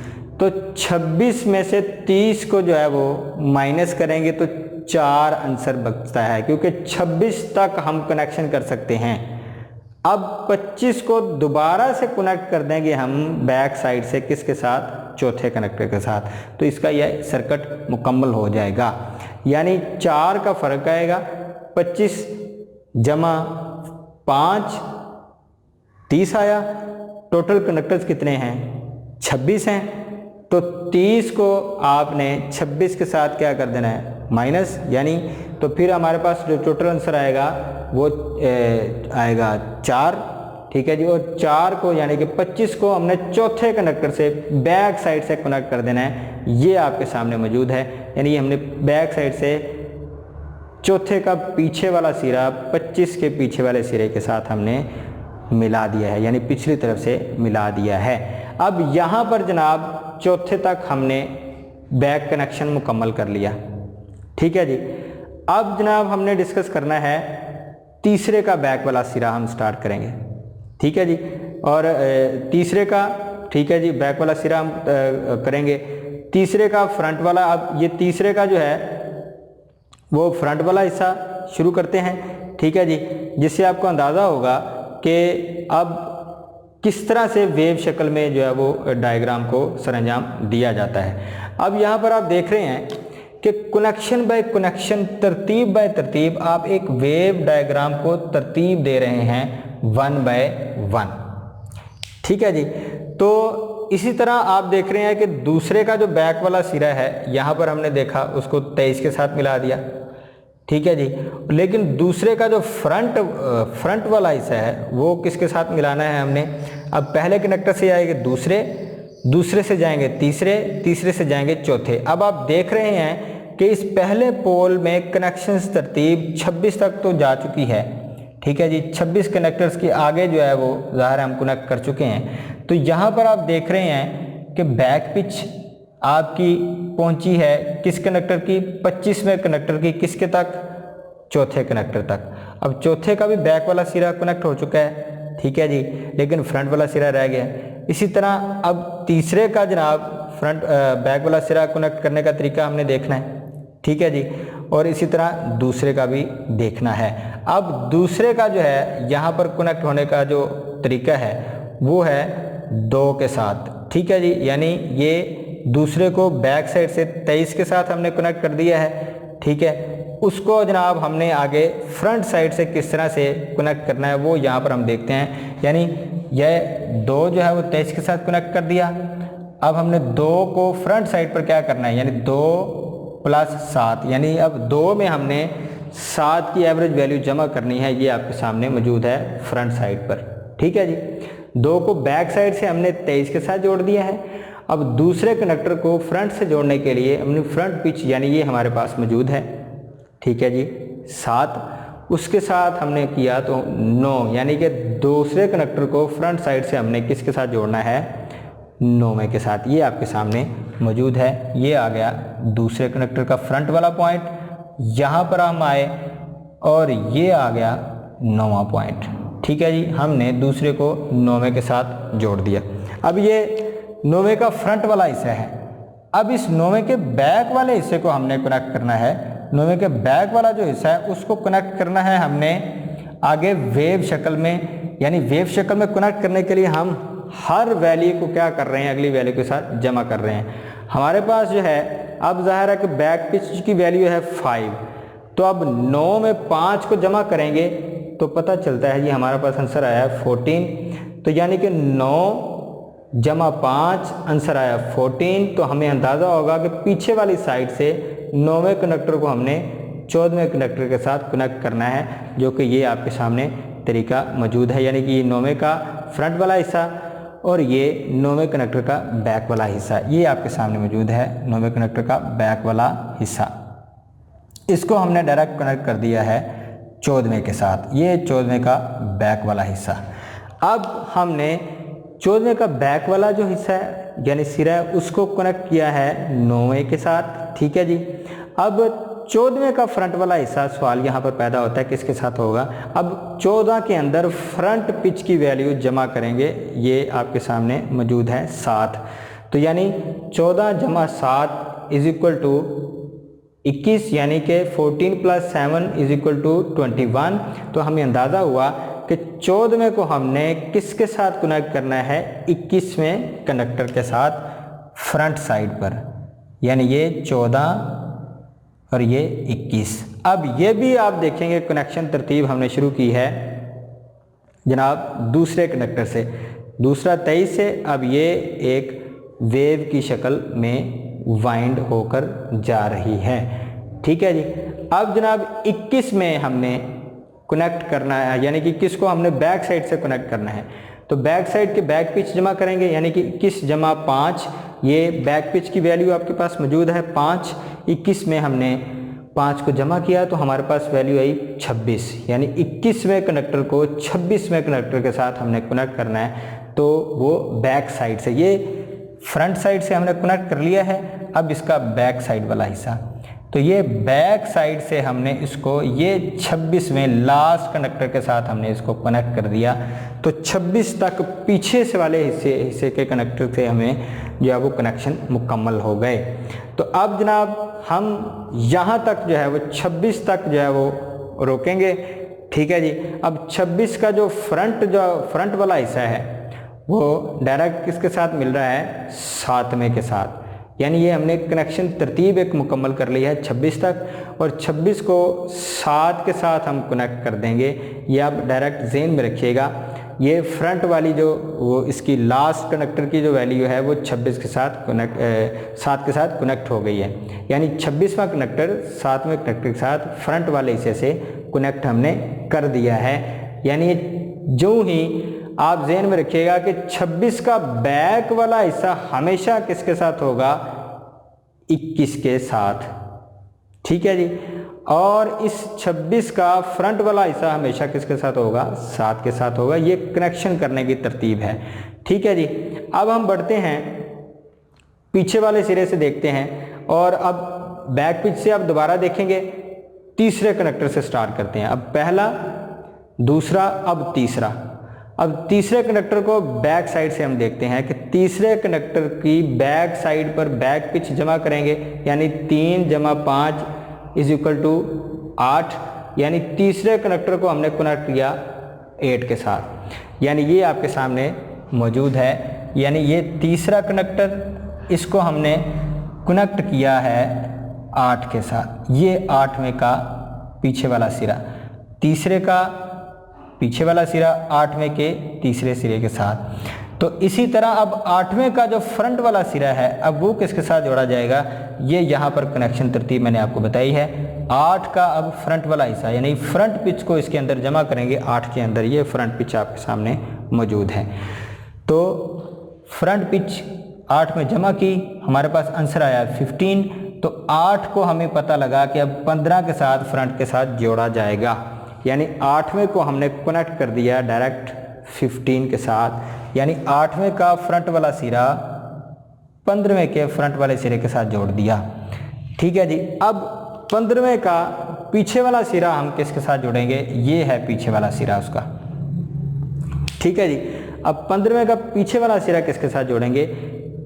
तो 26 में से 30 को जो है वो माइनस करेंगे तो 4 आंसर बचता है, क्योंकि 26 तक हम कनेक्शन कर सकते हैं। अब 25 को दोबारा से कनेक्ट कर देंगे हम बैक साइड से किसके साथ, चौथे कनेक्टर के साथ। तो इसका यह सर्किट मुकम्मल हो जाएगा, यानी 4 का फ़र्क आएगा। 25 जमा 5 30 आया। टोटल कनेक्टर्स कितने हैं, 26 हैं। तो 30 को आपने 26 के साथ क्या कर देना है, माइनस, यानी तो फिर हमारे पास जो टोटल आंसर आएगा वो आएगा 4। ठीक है जी। और 4 को यानी कि 25 को हमने चौथे कनेक्टर से बैक साइड से कनेक्ट कर देना है, ये आपके सामने मौजूद है। यानी हमने बैक साइड से चौथे का पीछे वाला सिरा 25 के पीछे वाले सिरे के साथ हमने मिला दिया है, यानी पिछली तरफ से मिला दिया है। अब यहाँ पर जनाब चौथे तक हमने बैक कनेक्शन मुकम्मल कर लिया। ठीक है जी। अब जनाब हमने डिस्कस करना है तीसरे का बैक वाला सिरा हम स्टार्ट करेंगे। ठीक है जी। और तीसरे का, ठीक है जी, बैक वाला सिरा हम करेंगे। तीसरे का फ्रंट वाला, अब ये तीसरे का जो है वो फ्रंट वाला हिस्सा शुरू करते हैं। ठीक है जी। जिससे आपको अंदाज़ा होगा कि अब किस तरह से वेव शक्ल में जो है वो डायग्राम को सरंजाम दिया जाता है। अब यहाँ पर आप देख रहे हैं कि कनेक्शन बाय कनेक्शन, तरतीब बाय तरतीब आप एक वेव डायग्राम को तरतीब दे रहे हैं 1 बाय 1। ठीक है जी। तो इसी तरह आप देख रहे हैं कि दूसरे का जो बैक वाला सिरा है यहाँ पर हमने देखा उसको 23 के साथ मिला दिया। ठीक है जी। लेकिन दूसरे का जो फ्रंट वाला हिस्सा है वो किसके साथ मिलाना है हमने, अब पहले कनेक्टर से आएंगे दूसरे से जाएंगे तीसरे से जाएंगे चौथे। अब आप देख रहे हैं कि इस पहले पोल में कनेक्शंस तरतीब 26 तक तो जा चुकी है। ठीक है जी। 26 कनेक्टर्स के आगे जो है वो ज़ाहिर हम कनेक्ट कर चुके हैं। तो यहाँ पर आप देख रहे हैं कि बैक पिच आपकी पहुंची है किस कनेक्टर की, 25वें कनेक्टर की, किसके तक, चौथे कनेक्टर तक। अब चौथे का भी बैक वाला सिरा कनेक्ट हो चुका है। ठीक है जी। लेकिन फ्रंट वाला सिरा रह गया। इसी तरह अब तीसरे का जनाब बैक वाला सिरा कनेक्ट करने का तरीका हमने देखना है। ठीक है जी। और इसी तरह दूसरे का भी देखना है। अब दूसरे का जो है यहाँ पर कनेक्ट होने का जो तरीका है वो है 2 के साथ, ठीक है जी। यानी ये दूसरे को बैक साइड से 23 के साथ हमने कनेक्ट कर दिया है, ठीक है। उसको जनाब हमने आगे फ्रंट साइड से किस तरह से कनेक्ट करना है वो यहाँ पर हम देखते हैं। यानी यह 2 जो है वो 23 के साथ कनेक्ट कर दिया। अब हमने 2 को फ्रंट साइड पर क्या करना है, यानी 2 + 7, यानी अब 2 में हमने 7 की एवरेज वैल्यू जमा करनी है। ये आपके सामने मौजूद है फ्रंट साइड पर, ठीक है जी। 2 को बैक साइड से हमने 23 के साथ जोड़ दिया है। अब दूसरे कनेक्टर को फ्रंट से जोड़ने के लिए हमने फ्रंट पिच यानी ये हमारे पास मौजूद है, ठीक है जी, 7। उसके साथ हमने किया तो 9, यानी कि दूसरे कनेक्टर को फ्रंट साइड से हमने किसके साथ जोड़ना है, 9 के साथ। ये आपके सामने मौजूद है। ये आ गया दूसरे कनेक्टर का फ्रंट वाला पॉइंट, यहाँ पर हम आए और ये आ गया 9वां पॉइंट, ठीक है जी। हमने दूसरे को 9 के साथ जोड़ दिया। अब ये 9 का फ्रंट वाला हिस्सा है। अब इस 9 के बैक वाले हिस्से को हमने कनेक्ट करना है। 9 के बैक वाला जो हिस्सा है उसको कनेक्ट करना है हमने आगे वेव शक्ल में। यानी वेव शक्ल में कनेक्ट करने के लिए हम हर वैल्यू को क्या कर रहे हैं, अगली वैल्यू के साथ जमा कर रहे हैं। हमारे पास जो है अब ज़ाहिर है कि बैक पिच की वैल्यू है 5, तो अब 9 में 5 को जमा करेंगे तो पता चलता है ये हमारे पास आंसर आया है 14। तो यानी कि 9 जमा 5 आंसर आया 14। तो हमें अंदाज़ा होगा कि पीछे वाली साइड से 9वें कनेक्टर को हमने 14वें कनेक्टर के साथ कनेक्ट करना है, जो कि ये आपके सामने तरीका मौजूद है। यानी कि ये 9वें का फ्रंट वाला हिस्सा और ये 9वें कनेक्टर का बैक वाला हिस्सा, ये आपके सामने मौजूद है 9वें कनेक्टर का बैक वाला हिस्सा। इसको हमने डायरेक्ट कनेक्ट कर दिया है 14वें के साथ, ये 14वें का बैक वाला हिस्सा। अब हमने 14वें का बैक वाला जो हिस्सा है यानी सिरा है उसको कनेक्ट किया है 9वें के साथ, ठीक है जी। अब 14वें का फ्रंट वाला हिस्सा, सवाल यहाँ पर पैदा होता है किसके साथ होगा। अब 14 के अंदर फ्रंट पिच की वैल्यू जमा करेंगे, ये आपके सामने मौजूद है 7। तो यानी 14 जमा 7 = 21, यानी कि 14 + 7 = 21। तो हमें अंदाज़ा हुआ कि 14वें को हमने किसके साथ कनेक्ट करना है, 21वें कनेक्टर के साथ फ्रंट साइड पर। यानी ये 14 और ये 21। अब ये भी आप देखेंगे कनेक्शन तरतीब हमने शुरू की है जनाब दूसरे कनेक्टर से, दूसरा 23 से। अब ये एक वेव की शक्ल में वाइंड होकर जा रही है, ठीक है जी। अब जनाब 21 में हमने कनेक्ट करना है, यानी कि किसको हमने बैक साइड से कनेक्ट करना है। तो बैक साइड के बैक पिच जमा करेंगे, यानी कि 21 जमा 5, ये बैक पिच की वैल्यू आपके पास मौजूद है 5। 21 में हमने 5 को जमा किया तो हमारे पास वैल्यू आई 26, यानी 21वें कनेक्टर को 26वें कनेक्टर के साथ हमने कनेक्ट करना है। तो वो बैक साइड से, ये फ्रंट साइड से हमने कनेक्ट कर लिया है। अब इसका बैक साइड वाला हिस्सा, तो ये बैक साइड से हमने इसको ये 26वें लास्ट कनेक्टर के साथ हमने इसको कनेक्ट कर दिया। तो 26 तक पीछे से वाले हिस्से के कनेक्टर से हमें जो है वो कनेक्शन मुकम्मल हो गए। तो अब जनाब हम यहाँ तक जो है वो 26 तक जो है वो रोकेंगे, ठीक है जी। अब 26 का जो फ्रंट वाला हिस्सा है वो डायरेक्ट किसके साथ मिल रहा है, 7वें के साथ। यानी ये हमने कनेक्शन तरतीब एक मुकम्मल कर ली है 26 तक, और 26 को 7 के साथ हम कनेक्ट कर देंगे। ये आप डायरेक्ट ज़हन में रखिएगा। ये फ्रंट वाली जो वो इसकी लास्ट कनेक्टर की जो वैल्यू है वो 26 के साथ 7 के साथ कनेक्ट हो गई है। यानी 26वां कनेक्टर 7वें कनेक्टर के साथ फ्रंट वाले हिस्से से कनेक्ट हमने कर दिया है। यानी जो ही आप ज़हन में रखिएगा कि 26 का बैक वाला हिस्सा हमेशा किसके साथ होगा, 21 के साथ, ठीक है जी। और इस 26 का फ्रंट वाला हिस्सा हमेशा किसके साथ होगा, 7 के साथ होगा। ये कनेक्शन करने की तरतीब है, ठीक है जी। अब हम बढ़ते हैं पीछे वाले सिरे से देखते हैं, और अब बैक पिच से आप दोबारा देखेंगे, तीसरे कनेक्टर से स्टार्ट करते हैं। अब पहला, दूसरा, अब तीसरा। अब तीसरे कंडक्टर को बैक साइड से हम देखते हैं कि तीसरे कंडक्टर की बैक साइड पर बैक पिच जमा करेंगे, यानी 3 जमा 5 इज इक्वल टू 8, यानी तीसरे कंडक्टर को हमने कनेक्ट किया 8 के साथ, यानी ये आपके सामने मौजूद है। यानी ये तीसरा कंडक्टर, इसको हमने कनेक्ट किया है 8 के साथ, ये 8वें का पीछे वाला सिरा, तीसरे का पीछे वाला सिरा 8वें के तीसरे सिरे के साथ। तो इसी तरह अब 8वें का जो फ्रंट वाला सिरा है, अब वो किसके साथ जोड़ा जाएगा, ये यहाँ पर कनेक्शन तरतीब मैंने आपको बताई है। 8 का अब फ्रंट वाला हिस्सा यानी फ्रंट पिच को इसके अंदर जमा करेंगे 8 के अंदर, ये फ्रंट पिच आपके सामने मौजूद है। तो फ्रंट पिच 8 में जमा की, हमारे पास आंसर आया 15। तो 8 को हमें पता लगा कि अब 15 के साथ फ्रंट के साथ जोड़ा जाएगा, यानी 8वें को हमने कनेक्ट कर दिया डायरेक्ट 15 के साथ, यानी 8वें का फ्रंट वाला सिरा 15वें के फ्रंट वाले सिरे के साथ जोड़ दिया। ठीक है जी। अब 15वें का पीछे वाला सिरा हम किसके साथ जोड़ेंगे, ये है पीछे वाला सिरा उसका। ठीक है जी। अब 15वें का पीछे वाला सिरा किसके साथ जोड़ेंगे,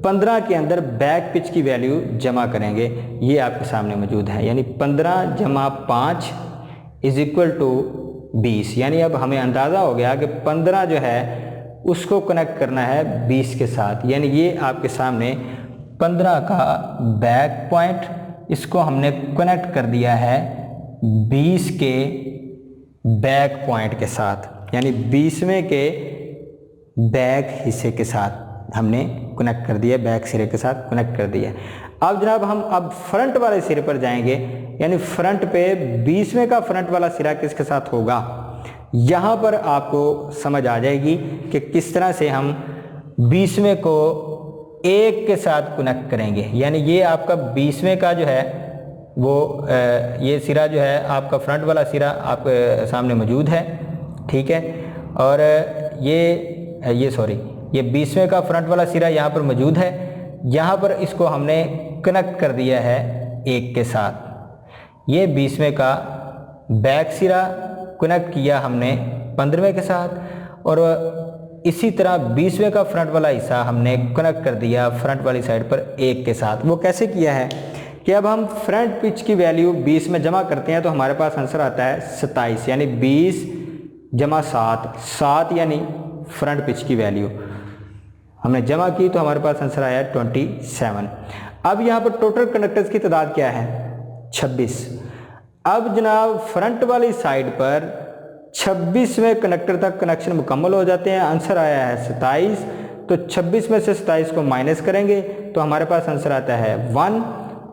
15 के अंदर बैक पिच की वैल्यू जमा करेंगे, ये आपके सामने मौजूद है, यानी 15 जमा 5 इज इक्वल टू 20, यानी अब हमें अंदाज़ा हो गया कि 15 जो है उसको कनेक्ट करना है 20 के साथ, यानी ये आपके सामने 15 का बैक पॉइंट, इसको हमने कनेक्ट कर दिया है 20 के बैक पॉइंट के साथ, यानी 20वें के बैक हिस्से के साथ हमने कनेक्ट कर दिया, बैक सिरे के साथ कनेक्ट कर दिया। अब जनाब हम अब फ्रंट वाले सिरे पर जाएंगे, यानी फ्रंट पे 20वें का फ्रंट वाला सिरा किसके साथ होगा, यहाँ पर आपको समझ आ जाएगी कि किस तरह से हम 20वें को 1 के साथ कनेक्ट करेंगे। यानी ये आपका 20वें का जो है वो ये सिरा जो है आपका फ्रंट वाला सिरा आपके सामने मौजूद है। ठीक है। और ये 20वें का फ्रंट वाला सिरा यहाँ पर मौजूद है, यहाँ पर इसको हमने कनेक्ट कर दिया है 1 के साथ। ये 20वें का बैक सिरा कनेक्ट किया हमने 15वें के साथ, और इसी तरह 20वें का फ्रंट वाला हिस्सा हमने कनेक्ट कर दिया फ्रंट वाली साइड पर 1 के साथ। वो कैसे किया है कि अब हम फ्रंट पिच की वैल्यू 20 में जमा करते हैं तो हमारे पास आंसर आता है 27, यानी 20 जमा 7 यानी फ्रंट पिच की वैल्यू हमने जमा की तो हमारे पास आंसर आया 27। अब यहाँ पर टोटल कंडक्टर्स की तादाद क्या है, 26। अब जनाब फ्रंट वाली साइड पर 26वें कंडक्टर तक कनेक्शन मुकम्मल हो जाते हैं, आंसर आया है 27। तो 26 में से 27 को माइनस करेंगे तो हमारे पास आंसर आता है 1।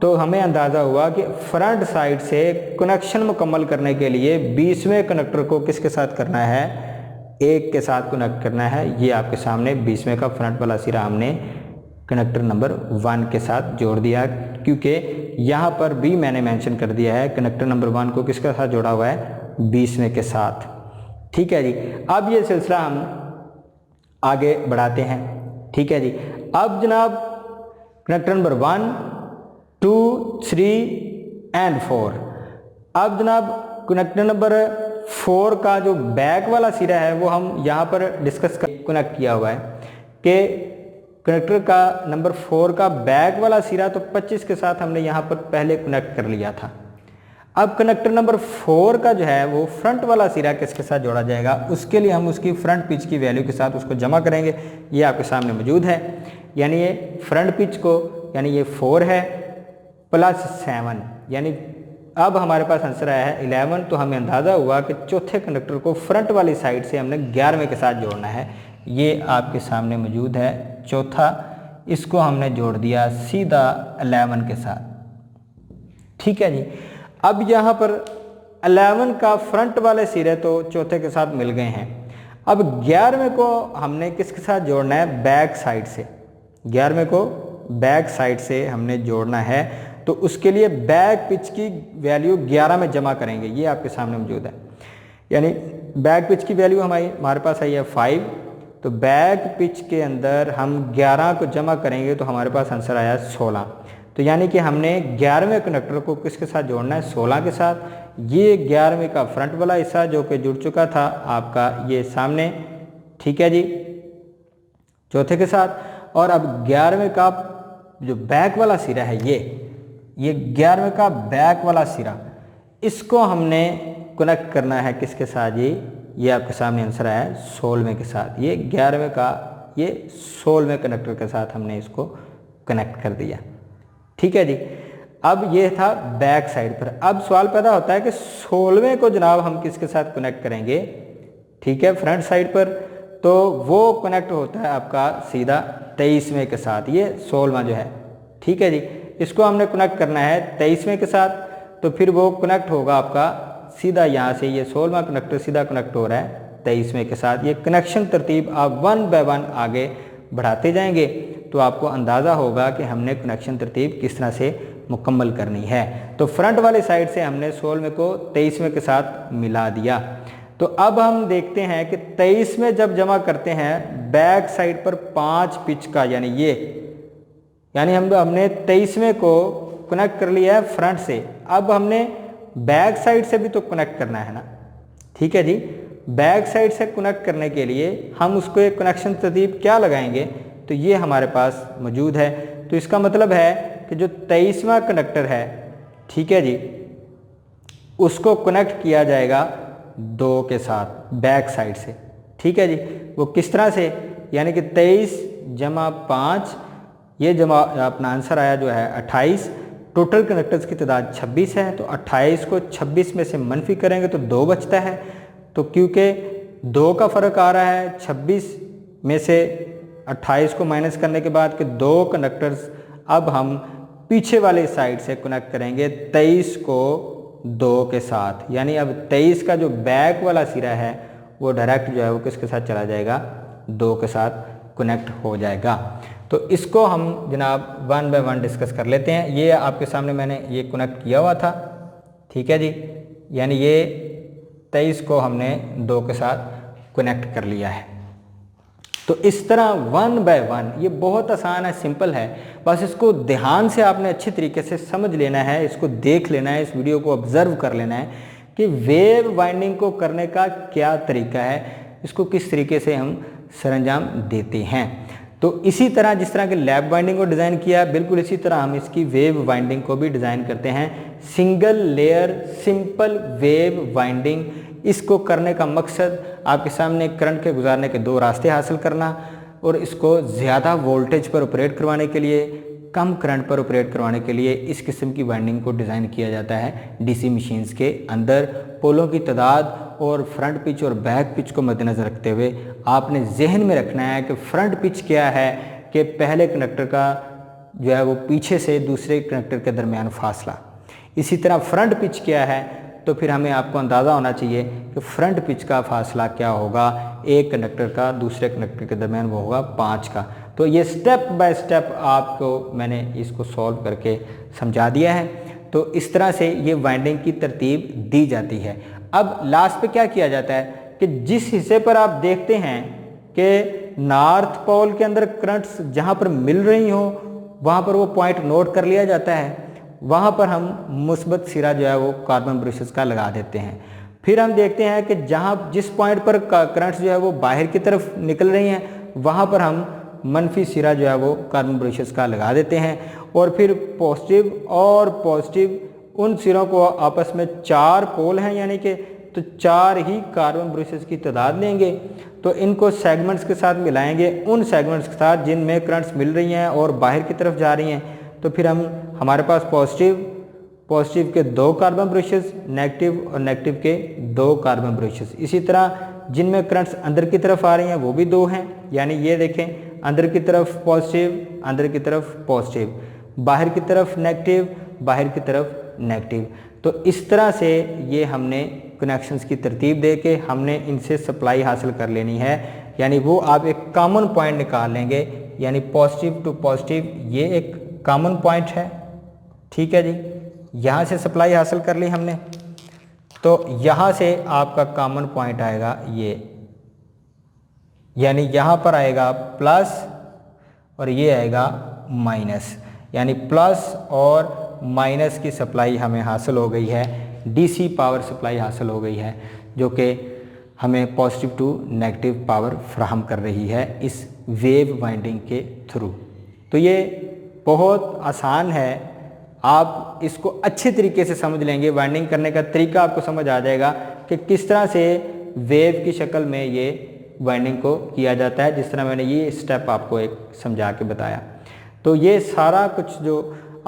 तो हमें अंदाज़ा हुआ कि फ्रंट साइड से कनेक्शन मुकम्मल करने के लिए 20वें कंडक्टर को किसके साथ करना है, 1 के साथ कनेक्ट करना है। ये आपके सामने 20वें का फ्रंट वाला सिरा हमने कनेक्टर नंबर 1 के साथ जोड़ दिया, क्योंकि यहाँ पर भी मैंने मेंशन कर दिया है कनेक्टर नंबर 1 को किसके साथ जोड़ा हुआ है, 20वें के साथ। ठीक है जी। अब ये सिलसिला हम आगे बढ़ाते हैं। ठीक है जी। अब जनाब कनेक्टर नंबर 1, 2, 3 एंड 4। अब जनाब कनेक्टर नंबर 4 का जो बैक वाला सिरा है वो हम यहाँ पर डिस्कस कनेक्ट किया हुआ है कि कनेक्टर का नंबर 4 का बैक वाला सिरा तो 25 के साथ हमने यहाँ पर पहले कनेक्ट कर लिया था। अब कनेक्टर नंबर 4 का जो है वो फ्रंट वाला सिरा किसके साथ जोड़ा जाएगा, उसके लिए हम उसकी फ्रंट पिच की वैल्यू के साथ उसको जमा करेंगे। ये आपके सामने मौजूद है, यानी ये फ्रंट पिच को यानी ये 4 है प्लस 7, यानी अब हमारे पास आंसर आया है 11। तो हमें अंदाज़ा हुआ कि चौथे कंडक्टर को फ्रंट वाली साइड से हमने 11वें के साथ जोड़ना है। ये आपके सामने मौजूद है चौथा, इसको हमने जोड़ दिया सीधा 11 के साथ। ठीक है जी। अब यहाँ पर 11 का फ्रंट वाले सिरे तो चौथे के साथ मिल गए हैं। अब 11वें को हमने किसके साथ जोड़ना है, बैक साइड से। 11वें को बैक साइड से हमने जोड़ना है, तो उसके लिए बैक पिच की वैल्यू 11 में जमा करेंगे। ये आपके सामने मौजूद है, यानी बैक पिच की वैल्यू हमारे पास आई है 5। तो बैक पिच के अंदर हम 11 को जमा करेंगे तो हमारे पास आंसर आया 16। तो यानी कि हमने 11वें कंडक्टर को किसके साथ जोड़ना है, 16 के साथ। ये 11वें का फ्रंट वाला हिस्सा जो कि जुड़ चुका था आपका ये सामने ठीक है जी, चौथे के साथ। और अब 11वें का जो बैक वाला सिरा है, ये 11वें का बैक वाला सिरा, इसको हमने कनेक्ट करना है किसके साथ जी? ये आपके सामने आंसर आया है 16वें के साथ। ये 11वें का ये 16वें कनेक्टर के साथ हमने इसको कनेक्ट कर दिया, ठीक है जी। अब ये था बैक साइड पर। अब सवाल पैदा होता है कि 16वें को जनाब हम किसके साथ कनेक्ट करेंगे? ठीक है, फ्रंट साइड पर, तो वो कनेक्ट होता है आपका सीधा 23वें के साथ, ये 16वां जो है, ठीक है जी। इसको हमने कनेक्ट करना है 23वें के साथ, तो फिर वो कनेक्ट होगा आपका सीधा यहाँ से, ये 16वां कनेक्टर सीधा कनेक्ट हो रहा है 23वें के साथ। ये कनेक्शन तरतीब आप 1 बाय 1 आगे बढ़ाते जाएंगे तो आपको अंदाज़ा होगा कि हमने कनेक्शन तरतीब किस तरह से मुकम्मल करनी है। तो फ्रंट वाली साइड से हमने 16वें को 23वें के साथ मिला दिया। तो अब हम देखते हैं कि 23 में जब जमा करते हैं बैक साइड पर 5 पिच का, यानी हमने 23वें को कनेक्ट कर लिया है फ्रंट से। अब हमने बैक साइड से भी तो कनेक्ट करना है ना, ठीक है जी। बैक साइड से कनेक्ट करने के लिए हम उसको एक कनेक्शन तरतीब क्या लगाएंगे? तो ये हमारे पास मौजूद है। तो इसका मतलब है कि जो 23वां कनेक्टर है, ठीक है जी, उसको कनेक्ट किया जाएगा 2 के साथ बैक साइड से, ठीक है जी। वो किस तरह से? यानी कि 23 जमा 5, ये जमा अपना आंसर आया जो है 28। टोटल कनेक्टर्स की तादाद 26 है, तो 28 को 26 में से मनफी करेंगे तो 2 बचता है। तो क्योंकि 2 का फ़र्क आ रहा है 26 में से 28 को माइनस करने के बाद कि 2 कनेक्टर्स अब हम पीछे वाली साइड से कनेक्ट करेंगे 23 को 2 के साथ। यानी अब 23 का जो बैक वाला सिरा है वो डायरेक्ट जो है वो किसके साथ चला जाएगा? 2 के साथ कनेक्ट हो जाएगा। तो इसको हम जनाब 1 बाय 1 डिस्कस कर लेते हैं। ये आपके सामने मैंने ये कनेक्ट किया हुआ था, ठीक है जी। यानी ये 23 को हमने 2 के साथ कनेक्ट कर लिया है। तो इस तरह 1 बाय 1, ये बहुत आसान है, सिंपल है। बस इसको ध्यान से आपने अच्छे तरीके से समझ लेना है, इसको देख लेना है, इस वीडियो को ऑब्जर्व कर लेना है कि वेव वाइंडिंग को करने का क्या तरीका है, इसको किस तरीके से हम सरंजाम देते हैं। तो इसी तरह जिस तरह के लैप वाइंडिंग को डिज़ाइन किया, बिल्कुल इसी तरह हम इसकी वेव वाइंडिंग को भी डिज़ाइन करते हैं। Single layer simple wave winding, इसको करने का मकसद आपके सामने करंट के गुजारने के 2 रास्ते हासिल करना और इसको ज़्यादा वोल्टेज पर ऑपरेट करवाने के लिए, कम करंट पर ऑपरेट करवाने के लिए इस किस्म की वाइंडिंग को डिज़ाइन किया जाता है डीसी मशीन्स के अंदर। पोलों की तादाद और फ्रंट पिच और बैक पिच को मद्देनज़र रखते हुए आपने जहन में रखना है कि फ्रंट पिच क्या है कि पहले कनेक्टर का जो है वो पीछे से दूसरे कनेक्टर के दरमियान फासला। इसी तरह फ्रंट पिच क्या है, तो फिर हमें आपको अंदाज़ा होना चाहिए कि फ्रंट पिच का फासला क्या होगा एक कनेक्टर का दूसरे कनेक्टर के दरमियान, वो होगा 5 का। तो ये स्टेप बाय स्टेप आपको मैंने इसको सॉल्व करके समझा दिया है। तो इस तरह से ये वाइंडिंग की तरतीब दी जाती है। अब लास्ट पे क्या किया जाता है कि जिस हिस्से पर आप देखते हैं कि नॉर्थ पोल के अंदर करंट्स जहाँ पर मिल रही हो वहाँ पर वो पॉइंट नोट कर लिया जाता है, वहाँ पर हम मुस्बत सिरा जो है वो कार्बन ब्रशेस का लगा देते हैं। फिर हम देखते हैं कि जहाँ जिस पॉइंट पर करंट्स जो है वो बाहर की तरफ निकल रही हैं वहाँ पर हम मनफी सिरा जो है वो कार्बन ब्रशेस का लगा देते हैं। और फिर पॉजिटिव और पॉजिटिव उन सिरों को आपस में 4 पोल हैं यानी कि तो 4 ही कार्बन ब्रशेस की तादाद लेंगे, तो इनको सेगमेंट्स के साथ मिलाएंगे उन सेगमेंट्स के साथ जिनमें करंट्स मिल रही हैं और बाहर की तरफ जा रही हैं। तो फिर हमारे पास पॉजिटिव के 2 कार्बन ब्रशेस, नेगेटिव और नेगेटिव के 2 कार्बन ब्रशेस। इसी तरह जिनमें करंट्स अंदर की तरफ आ रही हैं वो भी 2 हैं, यानी ये देखें अंदर की तरफ पॉजिटिव, अंदर की तरफ पॉजिटिव, बाहर की तरफ नेगेटिव, बाहर की तरफ नेगेटिव। तो इस तरह से ये हमने कनेक्शंस की तरतीब दे के हमने इनसे सप्लाई हासिल कर लेनी है। यानी वो आप एक कॉमन पॉइंट निकाल लेंगे, यानी पॉजिटिव टू पॉजिटिव ये एक कॉमन पॉइंट है, ठीक है जी। यहाँ से सप्लाई हासिल कर ली हमने, तो यहाँ से आपका कॉमन पॉइंट आएगा ये, यानी यहाँ पर आएगा प्लस और ये आएगा माइनस, यानी प्लस और माइनस की सप्लाई हमें हासिल हो गई है, डीसी पावर सप्लाई हासिल हो गई है, जो कि हमें पॉजिटिव टू नेगेटिव पावर फ्राहम कर रही है इस वेव वाइंडिंग के थ्रू। तो ये बहुत आसान है, आप इसको अच्छे तरीके से समझ लेंगे, वाइंडिंग करने का तरीका आपको समझ आ जाएगा कि किस तरह से वेव की शक्ल में ये वाइंडिंग को किया जाता है, जिस तरह मैंने ये स्टेप आपको एक समझा के बताया। तो ये सारा कुछ जो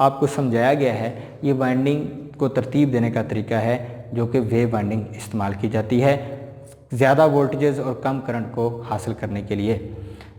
आपको समझाया गया है ये वाइंडिंग को तरतीब देने का तरीका है जो कि वेव वाइंडिंग इस्तेमाल की जाती है ज़्यादा वोल्टेजेस और कम करंट को हासिल करने के लिए।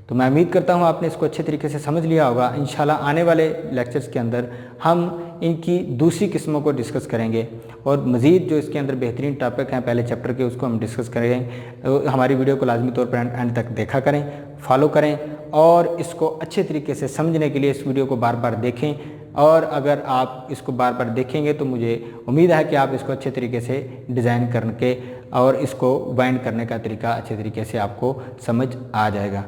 तो मैं उम्मीद करता हूँ आपने इसको अच्छे तरीके से समझ लिया होगा। इंशाल्लाह आने वाले लेक्चर्स के अंदर हम इनकी दूसरी किस्मों को डिस्कस करेंगे और मज़ीद जो इसके अंदर बेहतरीन टॉपिक हैं पहले चैप्टर के उसको हम डिस्कस करेंगे। हमारी वीडियो को लाजमी तौर पर एंड तक देखा करें, फॉलो करें और इसको अच्छे तरीके से समझने के लिए इस वीडियो को बार बार देखें। और अगर आप इसको बार बार देखेंगे तो मुझे उम्मीद है कि आप इसको अच्छे तरीके से डिज़ाइन करके और इसको बाइंड करने का तरीका अच्छे तरीके से आपको समझ आ जाएगा।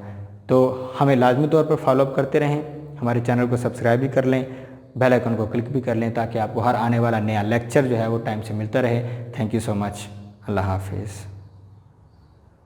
तो हमें लाजमी तौर पर फॉलोअप करते रहें, हमारे चैनल को सब्सक्राइब भी कर लें, बेल आइकन को क्लिक भी कर लें ताकि आपको हर आने वाला नया लेक्चर जो है वो टाइम से मिलता रहे। Thank you so much. अल्लाह हाफिज़।